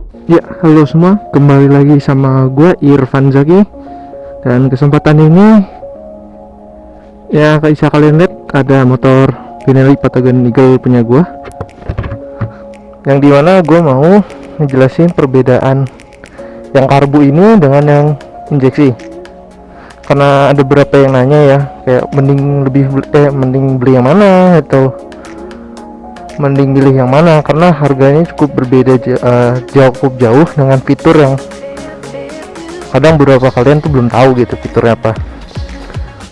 Ya, halo semua, kembali lagi sama gue Irfan Zaki. Dan kesempatan ini, ya bisa kalian lihat ada motor Benelli Patagon Eagle punya gue, yang dimana gue mau ngejelasin perbedaan yang karbu ini dengan yang injeksi. Karena ada beberapa yang nanya ya, kayak mending beli yang mana atau mending pilih yang mana, karena harganya cukup berbeda, cukup jauh dengan fitur yang kadang beberapa kalian tuh belum tahu gitu fiturnya apa.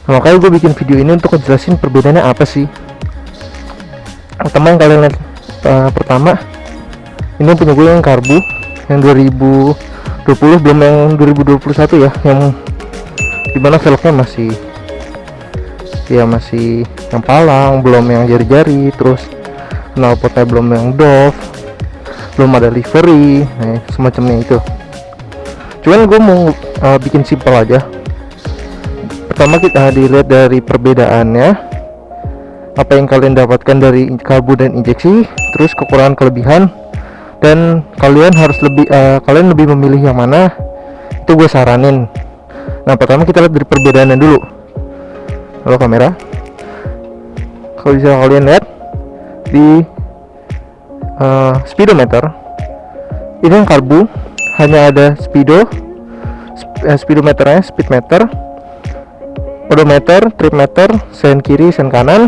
Nah, makanya gue bikin video ini untuk ngejelasin perbedaannya apa sih. Pertama yang kalian lihat, pertama ini punya gue yang karbu yang 2020, belum yang 2021 ya, yang dimana velgnya masih yang palang, belum yang jari-jari, terus knalpotnya belum yang doff, belum ada livery, semacamnya itu. Cuman gue mau bikin simpel aja. Pertama kita dilihat dari perbedaannya, apa yang kalian dapatkan dari karbu dan injeksi, terus kekurangan kelebihan, dan kalian lebih memilih yang mana, itu gue saranin. Nah, pertama kita lihat dari perbedaannya dulu. Halo kamera, kalau bisa kalian lihat di speedometer ini yang karbu hanya ada speedometernya, speedmeter, odometer, tripmeter, sen kiri, sen kanan,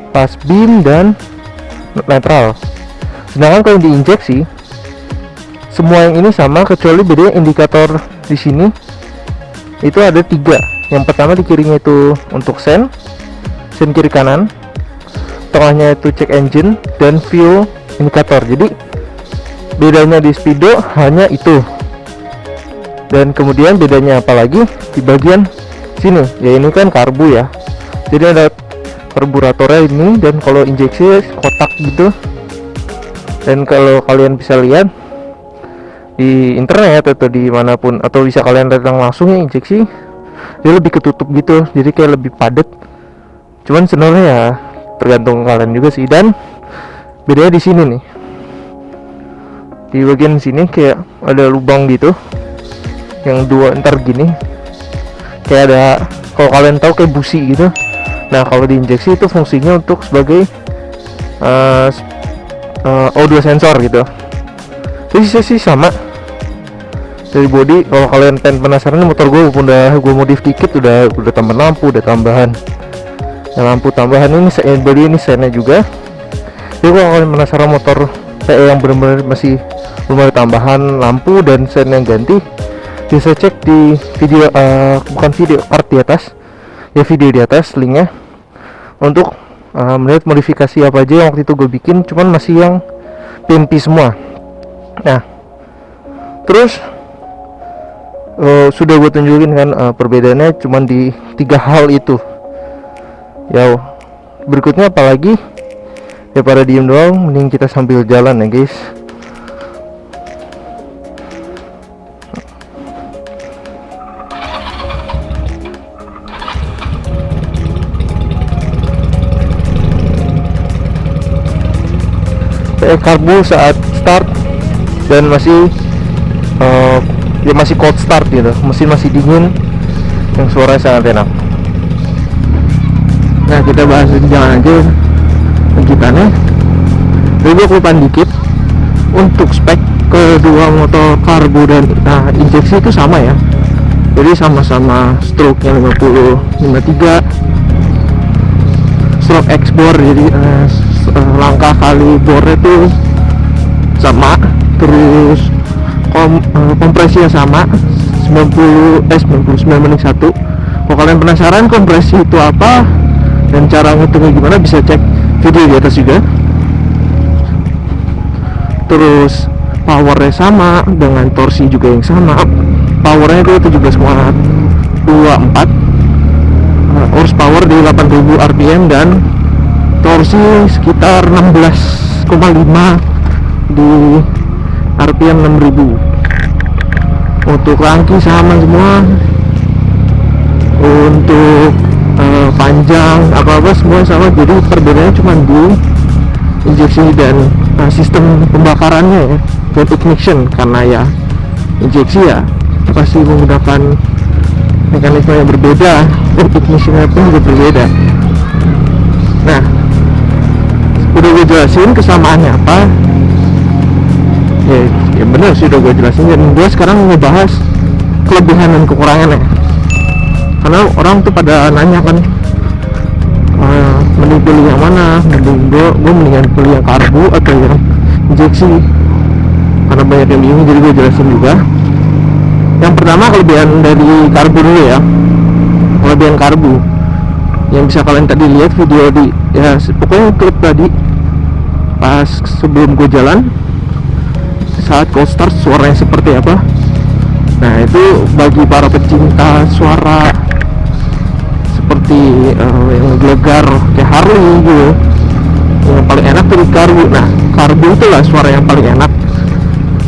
pas beam, dan netral. Sedangkan kalau diinjeksi semua yang ini sama, kecuali bedanya indikator di sini itu ada 3. Yang pertama di kirinya itu untuk sen kiri kanan, tengahnya itu check engine, dan fuel indikator. Jadi bedanya di speedo hanya itu. Dan kemudian bedanya apalagi di bagian sini, ya ini kan karbu ya, jadi ada karburatornya ini, dan kalau injeksi kotak gitu. Dan kalau kalian bisa lihat di internet atau dimanapun, atau bisa kalian datang langsung ya, injeksi dia lebih ketutup gitu, jadi kayak lebih padat. Cuman sebenarnya ya tergantung kalian juga sih. Dan bedanya di sini nih, di bagian sini kayak ada lubang gitu, yang dua ntar gini, kayak ada, kalau kalian tahu kayak busi gitu. Nah, kalau diinjeksi itu fungsinya untuk sebagai O2 sensor gitu. Jadi sih sama dari body. Kalau kalian penasaran, motor gue modif dikit, udah tambah lampu, udah tambahan lampu tambahan, ini body ini sennya juga. Jadi kalau kalian penasaran motor PE yang benar-benar masih belum ada tambahan lampu dan sen yang ganti, bisa cek di video, bukan video, art di atas ya, video di atas linknya, untuk melihat modifikasi apa aja yang waktu itu gue bikin. Cuman masih yang PMP semua. Nah, terus sudah gue tunjukin kan perbedaannya cuman di 3 hal itu ya. Berikutnya apalagi ya, pada diem doang, mending kita sambil jalan ya guys. Karbu saat start dan masih masih cold start gitu, mesin masih dingin, yang suaranya sangat enak. Nah, kita bahas jangan aja lanjutannya. Jadi gue kelupaan dikit, untuk spek kedua motor karbu dan injeksi itu sama ya. Jadi sama-sama stroke nya 50-53, stroke X bore, jadi langkah kali bore itu sama, terus kompresinya sama 99 banding 1. Kalau kalian penasaran kompresi itu apa dan cara ngitungnya gimana, bisa cek video di atas juga. Terus powernya sama dengan torsi juga yang sama. Powernya itu 17,24 horsepower di 8000 rpm, dan torsi sekitar 16,5 di rpm 6000. Untuk rangki sama semua, untuk panjang apa-apa semua sama. Jadi perbedaannya cuma di injeksi dan sistem pembakarannya ya. buat ignition, karena ya injeksi ya pasti menggunakan mekanisme yang berbeda, dan ignitionnya pun juga berbeda. Nah, udah gue jelasin kesamaannya apa. Ya bener sih udah gue jelasin, dan gue sekarang ngebahas kelebihan dan kekurangannya. Karena orang tuh pada nanya kan, mending pilih yang mana, gue mendingan pilih yang karbu atau yang injeksi, karena banyak yang bingung, jadi gue jelasin juga. Yang pertama, kelebihan dari karbu dulu ya. Kelebihan karbu yang bisa kalian tadi lihat video di, ya pokoknya klip tadi pas sebelum gue jalan, saat cold start suaranya seperti apa. Nah itu bagi para pecinta suara seperti yang gelegar kayak Harley gitu, yang paling enak tuh karbu. Nah, karbu itulah suara yang paling enak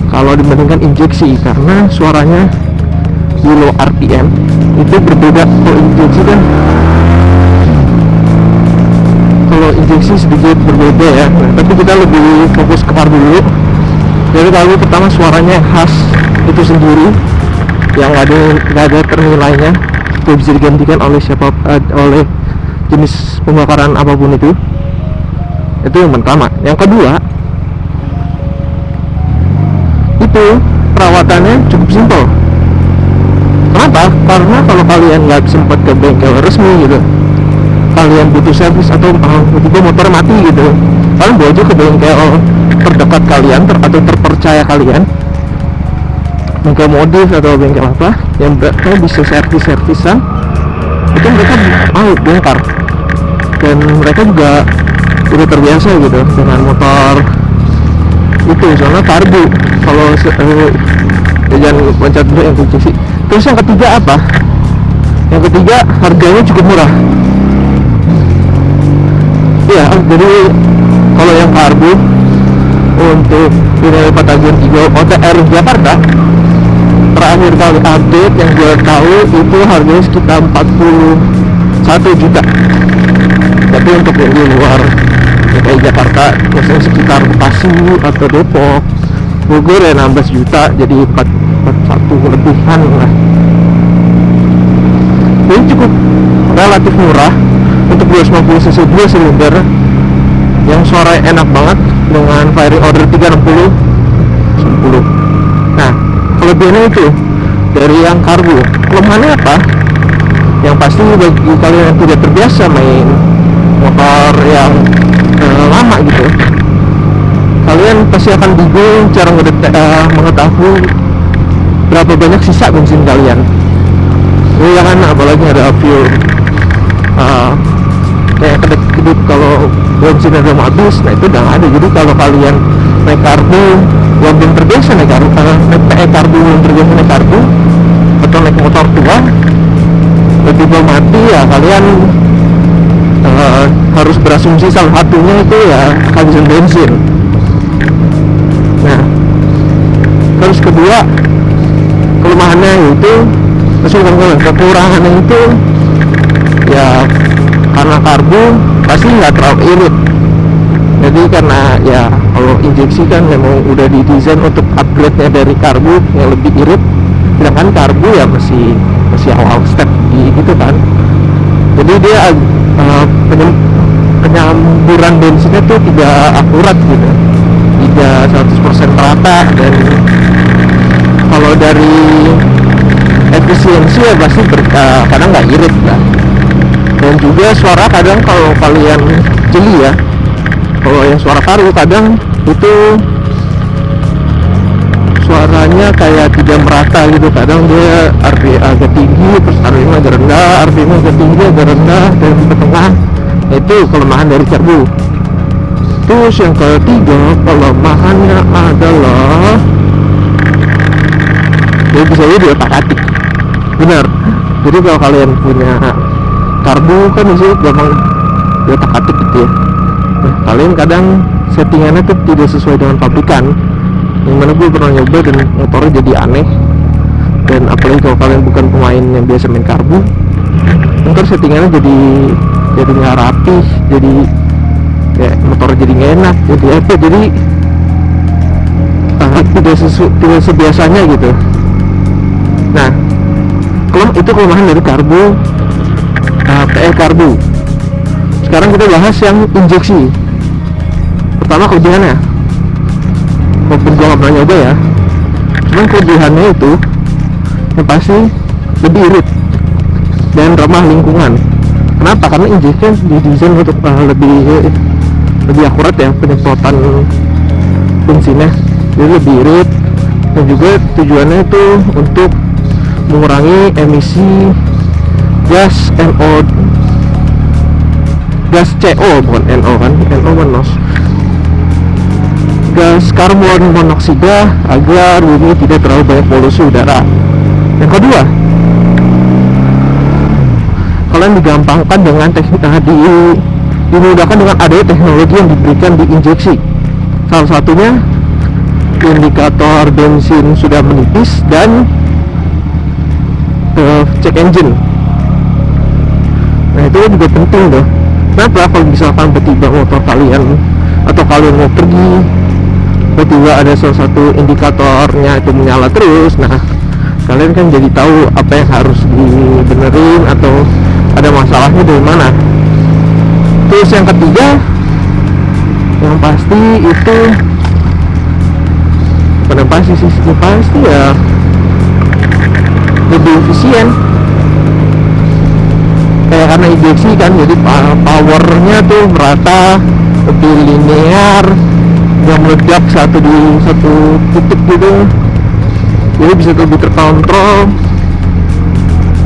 kalau dibandingkan injeksi, karena suaranya di low RPM itu berbeda. Kalau injeksi sedikit berbeda ya. Nah, tapi kita lebih fokus ke karbu dulu. Jadi karbu pertama suaranya khas itu sendiri, yang nggak ada ternilainya, itu bisa digantikan oleh oleh jenis pembakaran apapun itu yang pertama. Yang kedua, itu perawatannya cukup simpel. Kenapa? Karena kalau kalian nggak sempat ke bengkel resmi gitu, kalian butuh servis atau tiba-tiba motor mati gitu, kalian bawa aja ke bengkel terdekat kalian atau terpercaya kalian, bengkel modif atau bengkel apa yang mereka bisa servisan, itu mereka mau bongkar, dan mereka juga udah terbiasa gitu dengan motor itu, soalnya karbu. Kalau jangan loncat dulu yang injeksi. Terus yang ketiga apa? Yang ketiga, harganya cukup murah. Iya, jadi kalau yang karbu untuk wilayah Patagon Eagle OTR Jakarta, terakhir kali update yang gue tahu itu harganya sekitar 41 juta. Tapi untuk yang di luar DKI Jakarta, misalnya sekitar Bekasi atau Depok, Bogor ya 16 juta, jadi 41 lebihan lah. Ini cukup relatif murah untuk 250 cc 2 silinder yang suaranya enak banget dengan firing order 360 10. Nah, kelebihannya itu dari yang karbu. Kelemahannya apa? Yang pasti bagi kalian yang tidak terbiasa main motor yang lama gitu, kalian pasti akan bingung cara mengetahui berapa banyak sisa bensin kalian. Ya kan, apalagi ada fuel kayak kedip-kedip kalau bensin udah mau habis. Nah itu udah nggak ada. Jadi kalau kalian naik karbu yang belum terbiasa naik karbu, karbu belum terbiasa naik karbu, atau naik motor tua tiba-tiba mati, ya kalian harus berasumsi salah satunya itu ya kehabisan bensin. Nah, terus kedua kelemahannya itu, kekurangannya itu ya karena karbu pasti nggak terlalu irit. Jadi karena ya kalau injeksi kan memang udah didesain untuk upgrade-nya dari karbu yang lebih irit, sedangkan karbu ya masih awal step gitu kan. Jadi dia penyamburan bensinnya tuh tidak akurat gitu, tidak 100% merata, dan kalau dari efisiensi ya pasti kadang nggak irit lah. Dan juga suara kadang kalau kalian jeli ya, kalau yang suara karbu kadang itu suaranya kayak tidak merata gitu. Kadang dia RPM agak tinggi, terus RPM agak rendah, RPM agak tinggi, agak rendah, dan di tengah. Itu kelemahan dari karbu. Terus yang ketiga, kelemahannya adalah dia bisa jadi otak-atik. Benar. Jadi kalau kalian punya karbu kan bisa gampang di otak-atik gitu ya. Nah, kalian kadang settingannya tuh tidak sesuai dengan pabrikan, yang mana gue pernah nyoba dan motornya jadi aneh. Dan apalagi kalau kalian bukan pemain yang biasa main karbu, ntar settingannya jadi nggak rapih, jadi ya motor jadi nggak enak, jadi apa, jadi tidak sebiasanya gitu. Nah, itu kelemahan dari karbu, PL karbu. Sekarang kita bahas yang injeksi. Pertama, kelebihannya, walaupun gue nggak pernah nyoba ya, cuman kelebihannya itu yang pasti lebih irit dan ramah lingkungan. Kenapa? Karena injeksi didesain untuk lebih akurat ya penyemprotan bensinnya, jadi lebih irit, dan juga tujuannya itu untuk mengurangi emisi gas CO, bukan NO kan, NO NOx, gas karbon monoksida, agar bumi tidak terlalu banyak polusi udara. Yang kedua, kalian digampangkan dengan dimudahkan dengan adanya teknologi yang diberikan di injeksi. Salah satunya indikator bensin sudah menipis dan check engine. Nah, itu juga penting tuh. Kenapa? Kalau misalkan tiba-tiba motor kalian atau kalian mau pergi, tiba-tiba ada salah satu indikatornya itu menyala terus, nah kalian kan jadi tahu apa yang harus dibenerin atau ada masalahnya dari mana. Terus yang ketiga, yang pasti itu pada pasti ya lebih efisien. Kayak karena injeksi kan, jadi powernya tuh merata, lebih linear, nggak meledak di satu titik gitu, jadi bisa lebih terkontrol.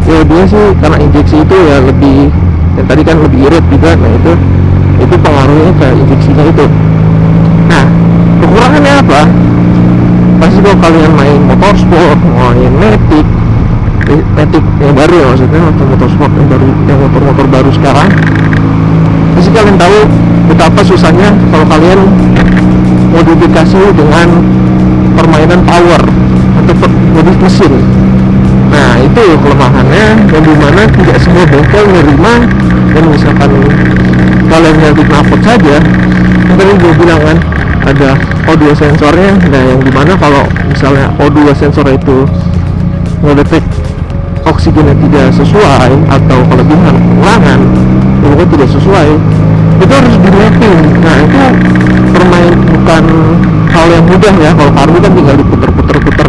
Ya dia sih karena injeksi itu ya lebih, yang tadi kan lebih irit juga. Nah itu pengaruhnya ke injeksinya itu. Nah, kekurangannya apa? Pasti kalau kalian main motorsport, main Matic yang baru ya, maksudnya motorsport yang baru, yang motor baru sekarang, pasti kalian tahu betapa susahnya kalau kalian modifikasi dengan permainan power atau modif mesin. Nah, itu kelemahannya, yang dimana tidak semua bengkel menerima. Dan misalkan kalian nyari knalpot saja, yang tadi gue bilang kan ada O2 sensornya. Nah, yang dimana kalau misalnya O2 sensor itu ngedetek oksigennya tidak sesuai atau kelebihan kekurangan, pokoknya tidak sesuai, itu harus di mapping. Nah, itu bukan hal yang mudah ya. Kalau karbu kan tinggal diputer-puter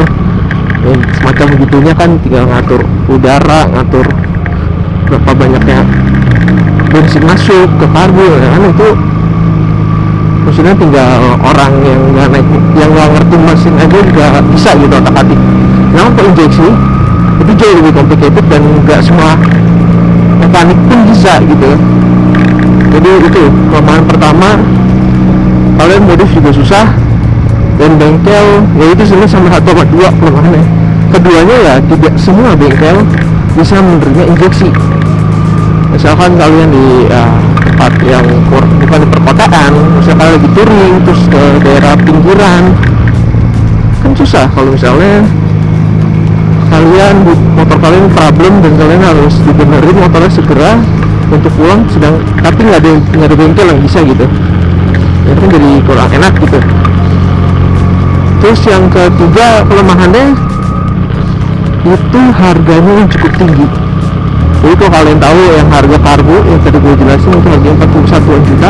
semacam begitunya kan, tinggal ngatur udara, ngatur berapa banyaknya bensin masuk ke karbu ya kan. Itu maksudnya tinggal orang yang nggak ngerti mesin aja juga bisa gitu otak-atik. Nah, untuk injeksi itu jauh lebih complicated dan nggak semua mekanik pun bisa gitu. Jadi itu kelemahan pertama, kalian modif juga susah, dan bengkel ya itu sebenarnya sama 1 sama 2 kelemahannya. Keduanya ya tidak semua bengkel bisa menerima injeksi. Misalkan kalian di tempat yang bukan di perkotaan, misalkan lagi touring terus ke daerah pinggiran, kan susah kalau misalnya motor kalian problem dan kalian harus dibenerin motornya segera untuk pulang, tapi nggak ada bengkel yang bisa gitu. Itu kan jadi kurang enak gitu. Terus yang ketiga kelemahannya itu harganya yang cukup tinggi. Jadi kalau kalian tahu yang harga karbu yang tadi gue jelasin itu harganya 41 juta,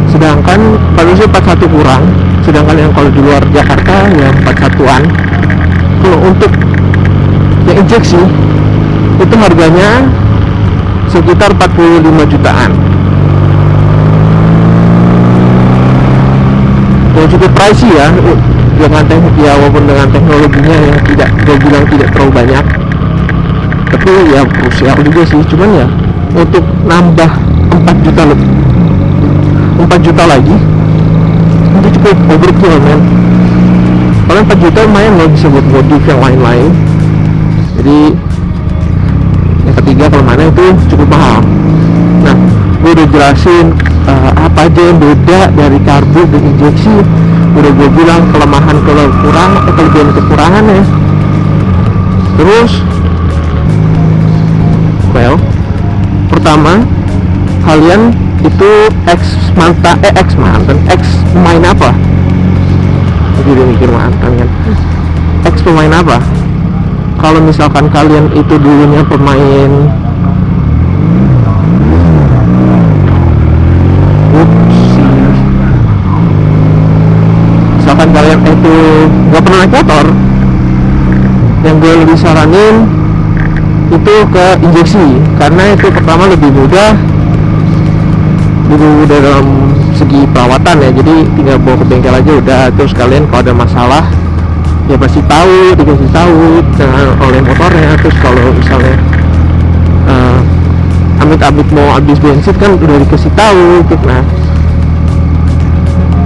sedangkan kalau sih 41 kurang, sedangkan yang kalau di luar Jakarta ya 41-an. Kalau untuk yang injeksi itu harganya sekitar 45 jutaan. Yang cukup pricey ya, walaupun dengan teknologinya yang gue bilang tidak terlalu banyak, tapi ya krusial juga sih. Cuman ya untuk nambah 4 juta lagi itu cukup overkill men. Kalau 4 juta lumayan loh, bisa buat modif yang lain-lain. Jadi yang ketiga kelemahannya itu cukup mahal. Nah, gue udah jelasin apa aja yang beda dari karbu dan injeksi. Udah gue bilang kelebihan kekurangannya. Terus pertama, kalian itu main apa? jadi mikir mantan kan, ex pemain apa? Kalau misalkan kalian itu dulunya pemain misalkan kalian itu nggak pernah naik motor, yang gue lebih saranin itu ke injeksi, karena itu pertama lebih mudah dulu dalam segi perawatan ya, jadi tinggal bawa ke bengkel aja udah. Terus kalian kalau ada masalah ya pasti dikasih tahu oleh motornya. Terus kalau misalnya amit-amit mau habis bensin kan udah dikasih tahu gitu. Nah,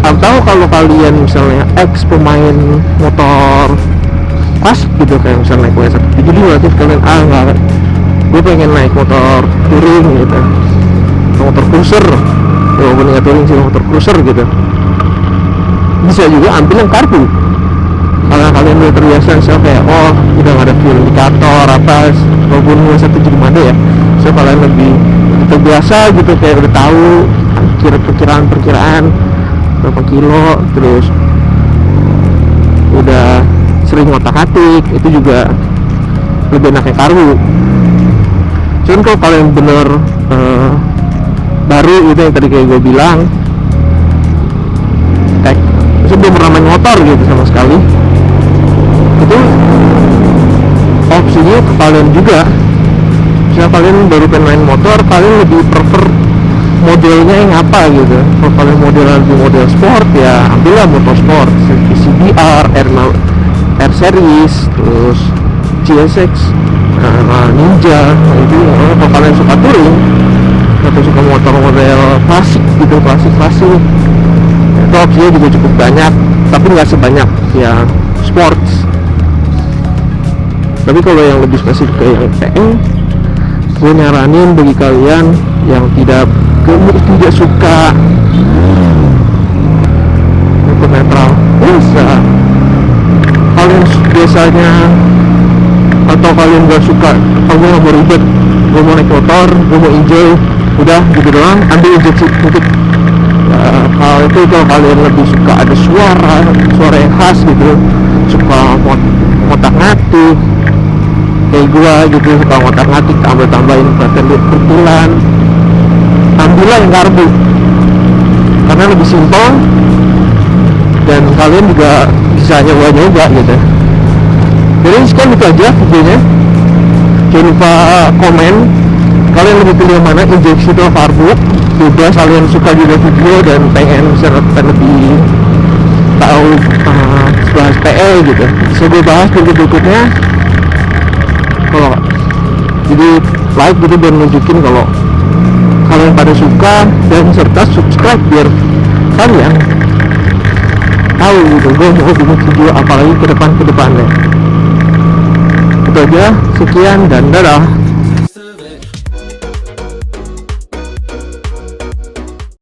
atau kalau kalian misalnya ex pemain motor klasik gitu, kayak misalnya naik W175, terus kalian enggak, gue pengen naik motor touring gitu, motor cruiser, walaupun nggak touring sih, motor cruiser gitu, bisa juga ambil yang karbu. Karena kalian udah terbiasa misalnya kayak udah nggak ada fuel indikator apa, walaupun W175 ada ya, so kalian lebih terbiasa gitu, kayak udah tahu perkiraan berapa kilo, terus udah sering ngotak-atik, itu juga lebih enaknya karbu. Cuman kalau kalian bener baru gitu yang tadi kayak gue bilang, kayak belum pernah main motor gitu sama sekali, itu opsinya ke kalian juga. Misalnya kalian baru pengen main motor, kalian lebih prefer modelnya yang apa gitu. Kalau kalian model sport ya ambillah motor sport, CBR, R series, terus GSX, Ninja. Nah, itu kalau kalian suka touring atau suka motor model klasik gitu, klasik itu opsinya juga cukup banyak, tapi nggak sebanyak ya sports. Tapi kalau yang lebih spesifik kayak PM, gue nyaranin bagi kalian yang tidak suka motor netral, bisa kalian biasanya, atau kalian gak suka, kalau gue gak mau ribet, gue mau naik motor, gue mau enjoy, udah gitu doang, ambil injeksi titik. Kalau itu kalau kalian lebih suka ada suara yang khas gitu, suka ngotak-ngatik kayak gua gitu, suka ngotak-ngatik, tambahin pertulan, ambillah yang karbu karena lebih simpel dan kalian juga bisa nyoba gitu. Jadi sekian itu aja videonya. Jangan lupa komen kalian lebih pilih yang mana, injeksi atau karbu. Juga kalian suka juga video dan pengen lebih tahu bahas PE gitu, bisa gue bahas berikutnya. Kalau jadi like gitu biar nunjukin kalau kalian pada suka, dan serta subscribe biar kalian tahu gitu gue mau bikin video apalagi ke depannya. Itu aja, sekian dan dadah.